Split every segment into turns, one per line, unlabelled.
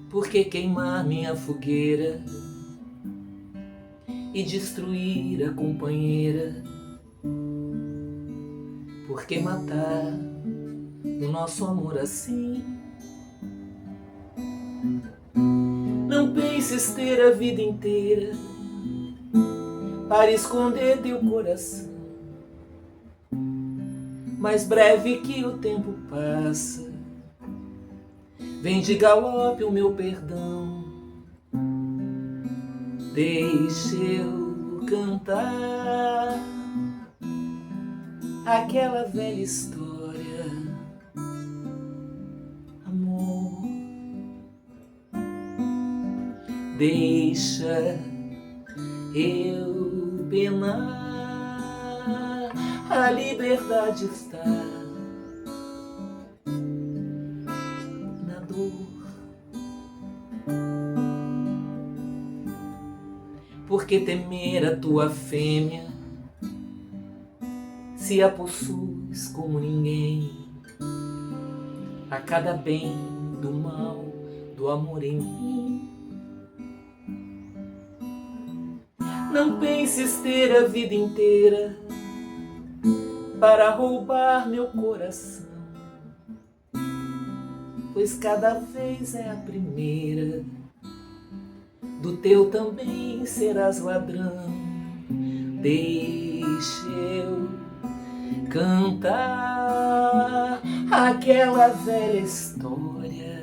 Por que queimar minha fogueira e destruir a companheira? Por que matar o nosso amor assim? Não penses ter a vida inteira para esconder teu coração. Mais breve que o tempo passa, vem de galope o meu perdão. Deixa eu cantar aquela velha história, amor. Deixa eu penar, a liberdade está na dor. Por que temer a tua fêmea, se a possuis como ninguém? A cada bem do mal, do amor em mim. Não penses ter a vida inteira para roubar meu coração, pois cada vez é a primeira. Do teu também serás ladrão. Deixa eu cantar aquela velha história,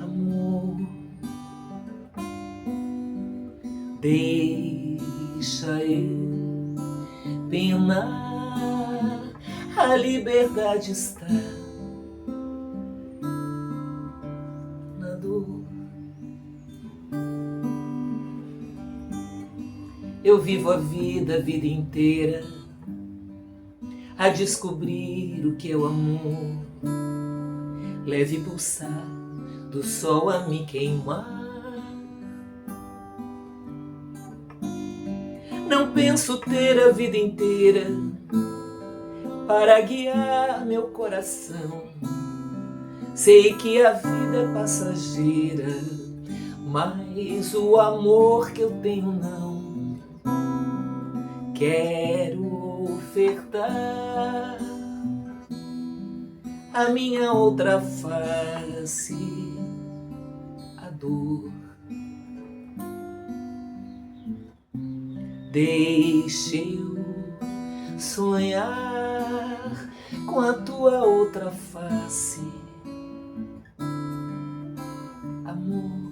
amor. Deixa eu penar, a liberdade está na dor. Eu vivo a vida inteira a descobrir o que é o amor. Leve pulsar do sol a me queimar. Não penso ter a vida inteira para guiar meu coração. Sei que a vida é passageira, mas o amor que eu tenho não. Quero ofertar a minha outra face, a dor. Deixa eu sonhar com a tua outra face, amor.